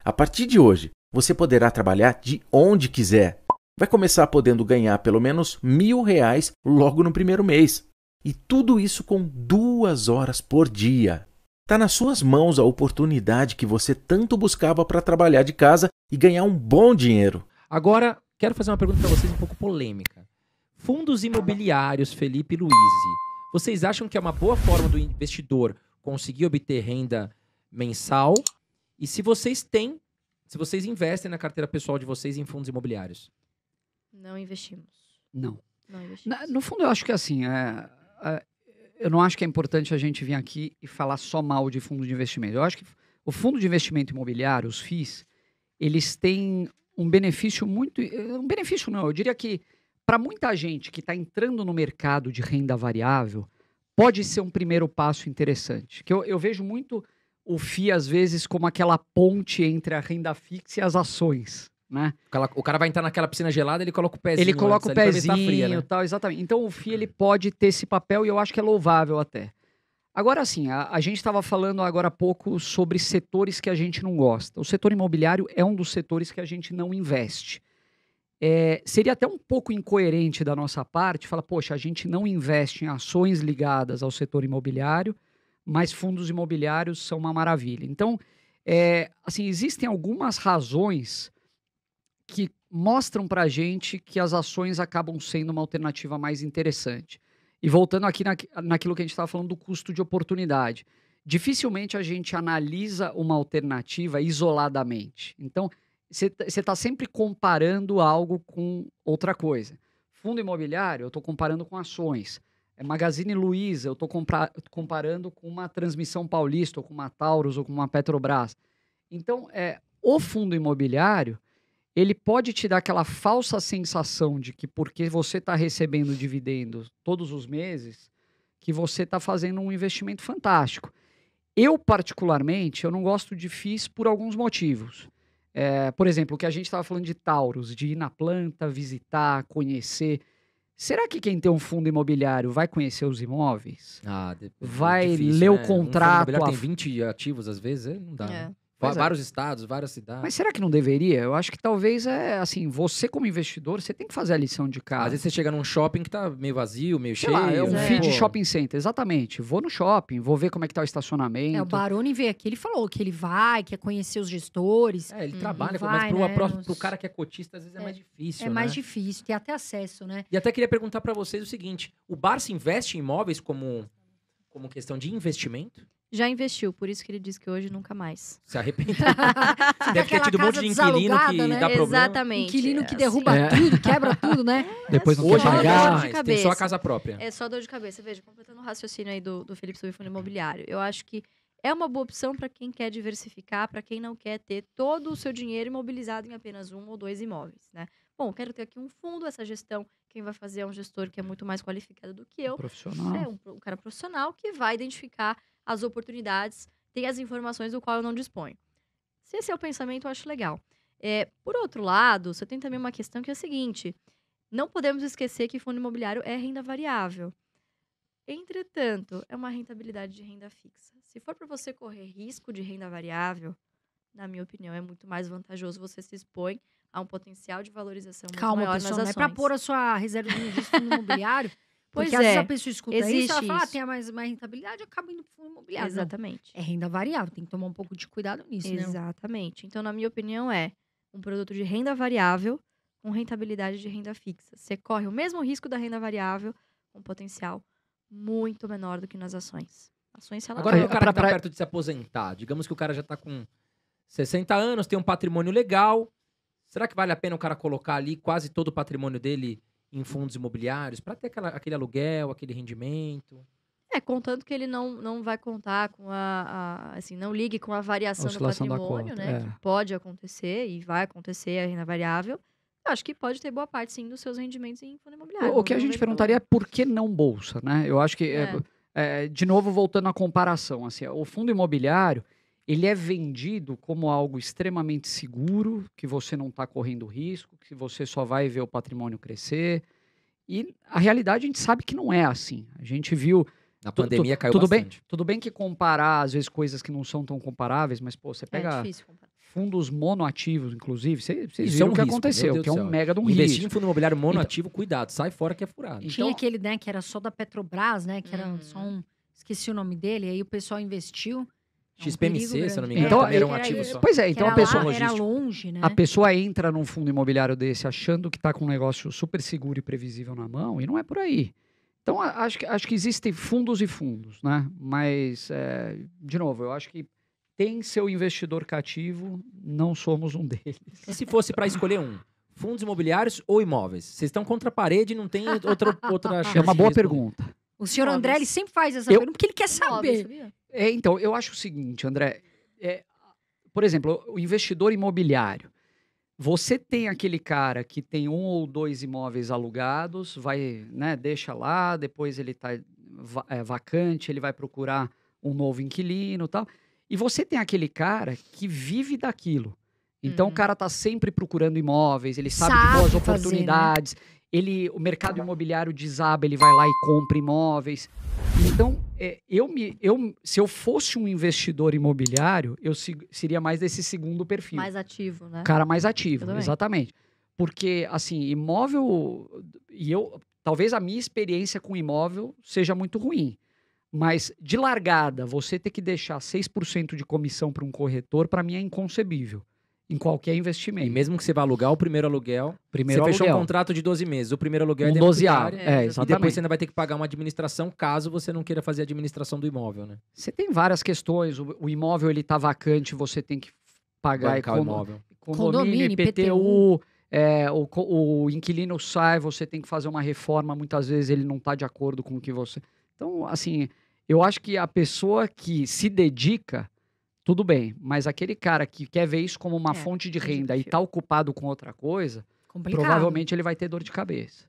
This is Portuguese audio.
A partir de hoje, você poderá trabalhar de onde quiser. Vai começar podendo ganhar pelo menos R$ 1.000 logo no primeiro mês. E tudo isso com 2 horas por dia. Está nas suas mãos a oportunidade que você tanto buscava para trabalhar de casa e ganhar um bom dinheiro. Agora, quero fazer uma pergunta para vocês um pouco polêmica. Fundos imobiliários, Felipe e Luiz, vocês acham que é uma boa forma do investidor conseguir obter renda mensal? E se vocês investem na carteira pessoal de vocês em fundos imobiliários? Não investimos. Não. Não investimos. No fundo, eu acho que assim, eu não acho que é importante a gente vir aqui e falar só mal de fundo de investimento. Eu acho que o fundo de investimento imobiliário, os FIIs, eles têm um benefício muito... Um benefício não, eu diria que para muita gente que está entrando no mercado de renda variável, pode ser um primeiro passo interessante. Que eu vejo muito o FII, às vezes, como aquela ponte entre a renda fixa e as ações, né? O cara vai entrar naquela piscina gelada, ele coloca o pezinho. Ele coloca o pezinho fria, né? e tal, exatamente. Então o FII ele pode ter esse papel e eu acho que é louvável até. Agora sim, a gente estava falando agora há pouco sobre setores que a gente não gosta. O setor imobiliário é um dos setores que a gente não investe. Seria até um pouco incoerente da nossa parte falar, poxa, a gente não investe em ações ligadas ao setor imobiliário, mas fundos imobiliários são uma maravilha. Então, assim, existem algumas razões que mostram para a gente que as ações acabam sendo uma alternativa mais interessante. E voltando aqui naquilo que a gente estava falando do custo de oportunidade. Dificilmente a gente analisa uma alternativa isoladamente. Então, você está sempre comparando algo com outra coisa. Fundo imobiliário, eu estou comparando com ações. Magazine Luiza, eu estou comparando com uma Transmissão Paulista, ou com uma Taurus, ou com uma Petrobras. Então, o fundo imobiliário, ele pode te dar aquela falsa sensação de que porque você está recebendo dividendos todos os meses, que você está fazendo um investimento fantástico. Eu, particularmente, eu não gosto de FIIs por alguns motivos. Por exemplo, o que a gente estava falando de Taurus, de ir na planta, visitar, conhecer. Será que quem tem um fundo imobiliário vai conhecer os imóveis? Vai difícil, ler né? o contrato? Um fundo imobiliário tem 20 ativos, às vezes, não dá. Né? Vários estados, várias cidades. Mas será que não deveria? Eu acho que talvez assim, você como investidor, você tem que fazer a lição de casa. Às vezes você chega num shopping que tá meio vazio, meio cheio. Lá, um feed de shopping center, exatamente. Vou no shopping, vou ver como é que tá o estacionamento. O Baroni veio aqui, ele falou que ele quer conhecer os gestores. Ele trabalha, vai, mas pro cara que é cotista, às vezes é mais difícil, É mais difícil, tem até acesso, né? E até queria perguntar pra vocês o seguinte, o Barça investe em imóveis como questão de investimento? Já investiu, por isso que ele disse que hoje nunca mais. Se arrependeu. Deve ter tido um monte de inquilino que né? dá problema. Exatamente. Inquilino que derruba tudo, quebra tudo, né? Depois não quer Hoje pagar. Tem só a casa própria. É só dor de cabeça. Veja, completando o raciocínio aí do Felipe sobre fundo imobiliário. Eu acho que é uma boa opção para quem quer diversificar, para quem não quer ter todo o seu dinheiro imobilizado em apenas 1 ou 2 imóveis, né? Bom, quero ter aqui um fundo, essa gestão, quem vai fazer é um gestor que é muito mais qualificado do que eu. Profissional. Um cara profissional que vai identificar as oportunidades, tem as informações do qual eu não disponho. Se esse é o pensamento, eu acho legal. Por outro lado, você tem também uma questão que é a seguinte, não podemos esquecer que fundo imobiliário é renda variável. Entretanto, é uma rentabilidade de renda fixa. Se for para você correr risco de renda variável, na minha opinião, é muito mais vantajoso você se expõe a um potencial de valorização muito maior nas ações. Não é para pôr a sua reserva de fundo imobiliário. Pois porque às vezes a pessoa escuta isso, ela fala, tem mais rentabilidade, acaba indo pro fundo imobiliário. Exatamente. Não, é renda variável, tem que tomar um pouco de cuidado nisso, né? Exatamente. Então, na minha opinião, é um produto de renda variável com rentabilidade de renda fixa. Você corre o mesmo risco da renda variável com potencial muito menor do que nas ações. Ações se Agora, o cara que tá perto de se aposentar, digamos que o cara já tá com 60 anos, tem um patrimônio legal, será que vale a pena o cara colocar ali quase todo o patrimônio dele em fundos imobiliários, para ter aquele aluguel, aquele rendimento? Contanto que ele não vai contar com assim, não ligue com a variação do patrimônio, né? Que pode acontecer e vai acontecer a renda variável. Eu acho que pode ter boa parte, sim, dos seus rendimentos em fundo imobiliário. O que a gente perguntaria é por que não bolsa, né? Eu acho que, de novo, voltando à comparação, assim, o fundo imobiliário, ele é vendido como algo extremamente seguro, que você não está correndo risco, que você só vai ver o patrimônio crescer. E a realidade a gente sabe que não é assim. A gente viu... Na pandemia caiu bastante. Tudo bem que comparar, às vezes, coisas que não são tão comparáveis, mas, pô, você pega fundos monoativos, inclusive, vocês Isso viram é um o que risco, aconteceu, meu Deus que é do um céu. mega de um Investir risco. em fundo imobiliário monoativo, cuidado, sai fora que é furado. Tinha aquele, né, que era só da Petrobras, né? Que era só um... Esqueci o nome dele. Aí o pessoal investiu. É um perigo XPMC, se eu não me grande. engano, Então, também era um era ativo isso. só. Pois é, Que então era a pessoa... lá, era logístico. longe, né? A pessoa entra num fundo imobiliário desse achando que está com um negócio super seguro e previsível na mão e não é por aí. Então, acho que existem fundos e fundos, né? Mas, de novo, eu acho que tem seu investidor cativo, não somos um deles. E se fosse para escolher um? Fundos imobiliários ou imóveis? Vocês estão contra a parede e não tem outra chance. É uma de boa responder. pergunta. O senhor Imóveis. André, ele sempre faz essa Eu- pergunta porque ele quer Imóvel, saber. sabia? Então, eu acho o seguinte, André. Por exemplo, o investidor imobiliário. Você tem aquele cara que tem 1 ou 2 imóveis alugados, vai, né, deixa lá, depois ele está vacante, ele vai procurar um novo inquilino e tal. E você tem aquele cara que vive daquilo. Então, o cara está sempre procurando imóveis, ele sabe de Sabe boas fazer, né? oportunidades. O mercado imobiliário desaba, ele vai lá e compra imóveis. Então, se eu fosse um investidor imobiliário, eu seria mais desse segundo perfil. Mais ativo, né? O cara mais ativo, Eu também. exatamente. Porque, assim, imóvel... talvez a minha experiência com imóvel seja muito ruim. Mas, de largada, você ter que deixar 6% de comissão para um corretor, para mim é inconcebível. Em qualquer investimento. E mesmo que você vá alugar o primeiro aluguel, Primeiro você fechou aluguel. um contrato de 12 meses. O primeiro aluguel é Um dentro do dozeavo. cara, É, E Exatamente. depois você ainda vai ter que pagar uma administração, caso você não queira fazer a administração do imóvel, né? Você tem várias questões. O imóvel, ele tá vacante, você tem que pagar Bancar o imóvel. condomínio, Condomínio, IPTU. O inquilino sai, você tem que fazer uma reforma. Muitas vezes ele não está de acordo com o que você... Então, assim, eu acho que a pessoa que se dedica, tudo bem. Mas aquele cara que quer ver isso como uma fonte de entendi o renda e perfil. está ocupado com outra coisa, Complicado. provavelmente ele vai ter dor de cabeça.